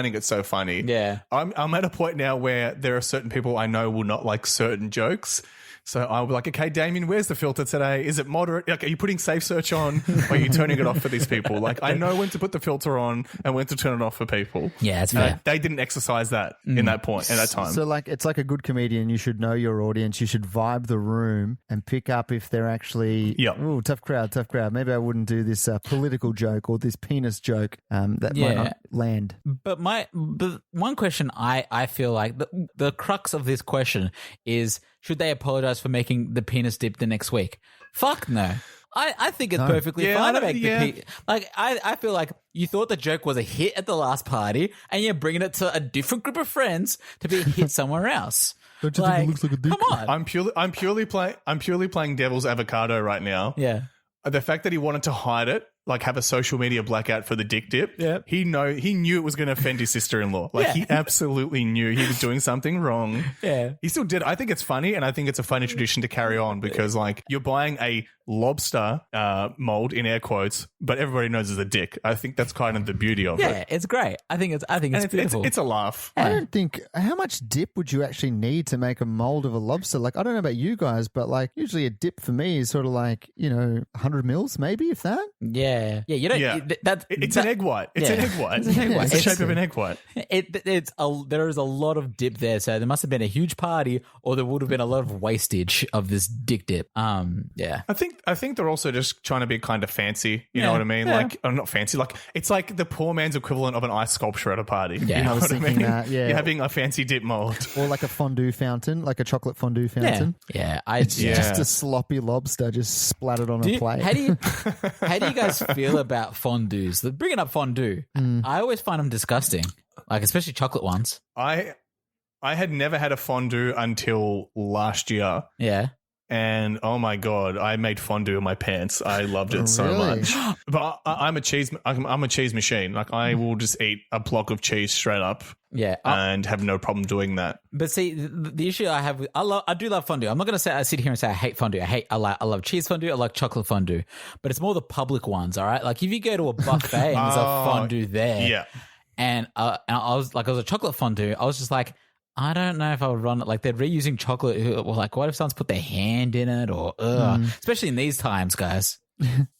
finding it so funny. Yeah. I'm at a point now where there are certain people I know will not like certain jokes. So I'll be like, okay, Damien, where's the filter today? Is it moderate? Like, are you putting safe search on or are you turning it off for these people? Like, I know when to put the filter on and when to turn it off for people. Yeah, it's fair. They didn't exercise that in that point, at that time. So, like, it's like a good comedian. You should know your audience. You should vibe the room and pick up if they're actually, ooh, tough crowd. Maybe I wouldn't do this political joke or this penis joke that might not land. But one question I feel like the crux of this question is, should they apologize for making the penis dip the next week? Fuck no. I think it's perfectly fine to make the I feel like you thought the joke was a hit at the last party and you're bringing it to a different group of friends to be a hit somewhere else. Don't you think it looks like a dick? Come on. I'm purely playing devil's avocado right now. Yeah. The fact that he wanted to hide it, like have a social media blackout for the dick dip. Yeah. He knew it was going to offend his sister-in-law. Like he absolutely knew he was doing something wrong. Yeah. He still did. I think it's funny, and I think it's a funny tradition to carry on because like you're buying a lobster mold in air quotes, but everybody knows it's a dick. I think that's kind of the beauty of it. Yeah, it's great. I think it's beautiful. It's a laugh. I don't think, how much dip would you actually need to make a mold of a lobster? Like, I don't know about you guys, but like usually a dip for me is sort of like, 100 mils maybe, if that. Yeah. Yeah, you don't... Yeah. It's an egg white. It's an egg white. It's an egg white. It's the shape of an egg white. There is a lot of dip there, so there must have been a huge party or there would have been a lot of wastage of this dick dip. Yeah. I think they're also just trying to be kind of fancy. You know what I mean? Yeah. Like, not fancy. Like, it's like the poor man's equivalent of an ice sculpture at a party. Yeah. You know I was what thinking mean? that, yeah. You're having a fancy dip mold. Or like a fondue fountain, like a chocolate fondue fountain. Yeah. Just a sloppy lobster just splattered on a plate. How do you guys feel about fondues? Bringing up fondue, I always find them disgusting. Like, especially chocolate ones. I had never had a fondue until last year. Yeah. And oh my God, I made fondue in my pants. I loved it so Really? much. But I'm a cheese machine. Like I will just eat a block of cheese straight up. Yeah. And have no problem doing that. But see, the issue I have with I do love fondue. I'm not going to sit here and say I hate fondue. I love cheese fondue. I like chocolate fondue. But it's more the public ones, all right? Like if you go to a buffet and there's a fondue there. Yeah. And I was a chocolate fondue. I was just like, I don't know if I would run it. Like they're reusing chocolate. Or like, what if someone's put their hand in it? Or especially in these times, guys.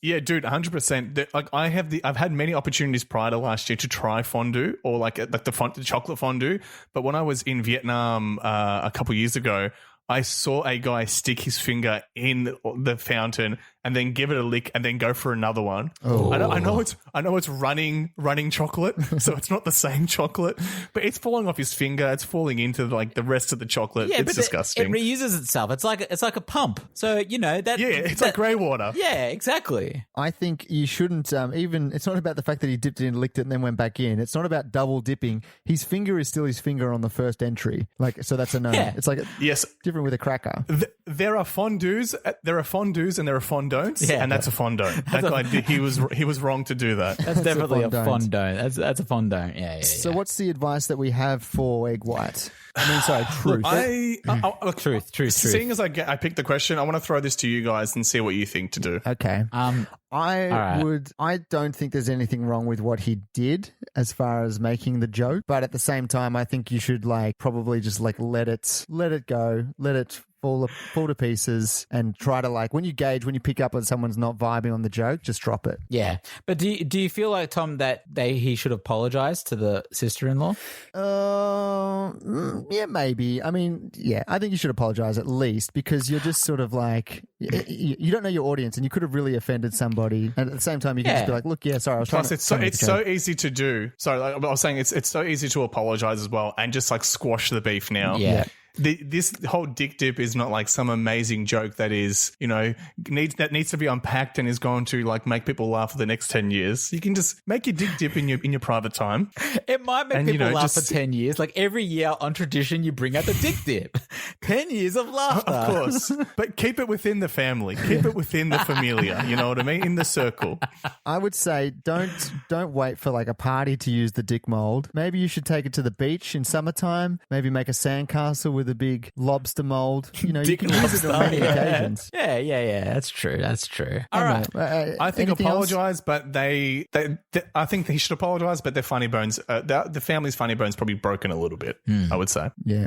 Yeah, dude, 100%. Like I've had many opportunities prior to last year to try fondue or like the chocolate fondue. But when I was in Vietnam a couple years ago, I saw a guy stick his finger in the fountain and then give it a lick and then go for another one. Oh. I know it's running chocolate, so it's not the same chocolate, but it's falling off his finger. It's falling into like the rest of the chocolate. Yeah, it's but disgusting. It reuses itself. It's like a pump. So that. Yeah, it's like grey water. Yeah, exactly. I think you shouldn't even. It's not about the fact that he dipped it in, licked it, and then went back in. It's not about double dipping. His finger is still his finger on the first entry. Like, so that's a no. Yeah. It's like Yes. different with a cracker. There are fondues, and there are fondants, Yeah. and that's a fondant. That guy, he was wrong to do that. That's definitely a fondant. fondant. That's a fondant. Yeah. So what's the advice that we have for egg white? Truth. Truth. Seeing as I picked the question, I want to throw this to you guys and see what you think to do. Okay. I don't think there's anything wrong with what he did as far as making the joke, but at the same time, I think you should probably just let it go, let it fall to pieces, and try to when you pick up on someone's not vibing on the joke, just drop it. Yeah. But do you feel like, Tom, that he should apologize to the sister-in-law? Yeah, maybe. I mean, yeah, I think you should apologize at least, because you're just sort of you don't know your audience and you could have really offended somebody. And at the same time, you can just be like, look, yeah, sorry, I was trying to... Plus, it's so easy to do. Sorry, I was saying it's so easy to apologize as well and just squash the beef now. Yeah. This whole dick dip is not some amazing joke that is, needs to be unpacked and is going to make people laugh for the next 10 years. You can just make your dick dip in your private time. It might make people laugh for 10 years. Like every year on tradition, you bring out the dick dip. 10 years of laughter. Of course. But keep it within the family. Keep it within the familia. You know what I mean? In the circle. I would say don't wait for a party to use the dick mold. Maybe you should take it to the beach in summertime. Maybe make a sandcastle with a big lobster mold. You know, you Dick can use it on many occasions. Yeah. That's true. All right. I think anything else? apologise, but they I think he should apologise, but their funny bones, the family's funny bones probably broken a little bit, I would say. Yeah.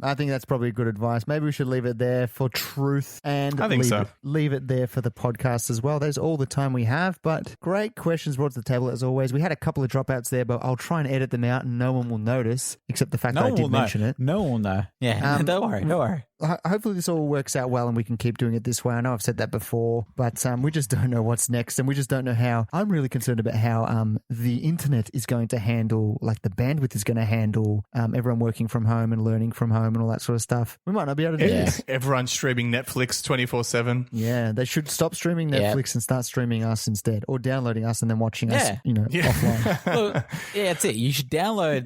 I think that's probably good advice. Maybe we should leave it there for truth and I think leave it there for the podcast as well. There's all the time we have, but great questions brought to the table as always. We had a couple of dropouts there, but I'll try and edit them out and no one will notice, except the fact that I did mention it. No one will know. Yeah, don't worry. Hopefully this all works out well and we can keep doing it this way. I know I've said that before, but we just don't know what's next and we just don't know how. I'm really concerned about how the internet is going to handle, like the bandwidth is going to handle everyone working from home and learning from home and all that sort of stuff. We might not be able to do this. Everyone's streaming Netflix 24/7. Yeah, they should stop streaming Netflix and start streaming us instead, or downloading us and then watching us, offline. Well, that's it. You should download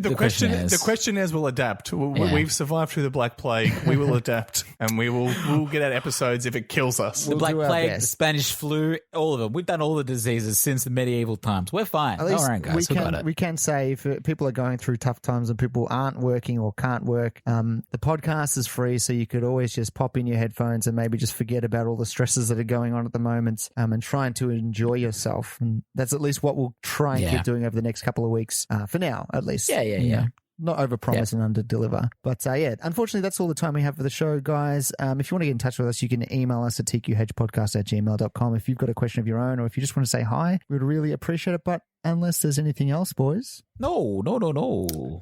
the questionnaires. The questionnaires will adapt. We've survived through the Black Plague. We will adapt and we'll get out episodes if it kills us. The Black Plague, the Spanish flu, all of them. We've done all the diseases since the medieval times. We're fine. At least all right, guys. we can say if people are going through tough times and people aren't working or can't work, the podcast is free, so you could always just pop in your headphones and maybe just forget about all the stresses that are going on at the moment and trying to enjoy yourself. And that's at least what we'll try and keep doing over the next couple of weeks, for now, at least. Yeah. Not overpromise and underdeliver. But unfortunately, that's all the time we have for the show, guys. If you want to get in touch with us, you can email us at tqhpodcast@gmail.com. If you've got a question of your own or if you just want to say hi, we'd really appreciate it. But unless there's anything else, boys. No.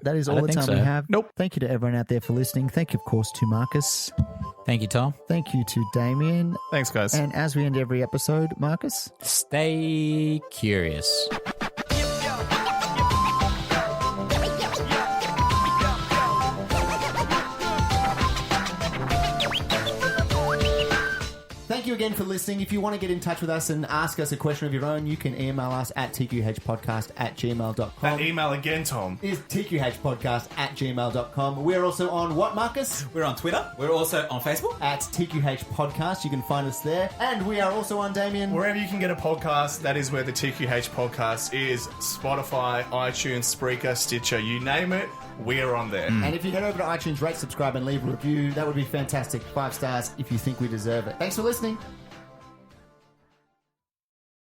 That is all the time we have. Nope. Thank you to everyone out there for listening. Thank you, of course, to Marcus. Thank you, Tom. Thank you to Damien. Thanks, guys. And as we end every episode, Marcus, stay curious. thank you again for listening. If you want to get in touch with us and ask us a question of your own, you can email us at tqhpodcast@gmail.com. That email again, Tom. Is tqhpodcast@gmail.com. We're also on what, Marcus? We're on Twitter. We're also on Facebook. At TQH Podcast. You can find us there. And we are also on, Damien. Wherever you can get a podcast, that is where the TQH Podcast is. Spotify, iTunes, Spreaker, Stitcher, you name it. We're on there. And if you head over to iTunes, rate, subscribe, and leave a review, that would be fantastic. 5 stars if you think we deserve it. Thanks for listening.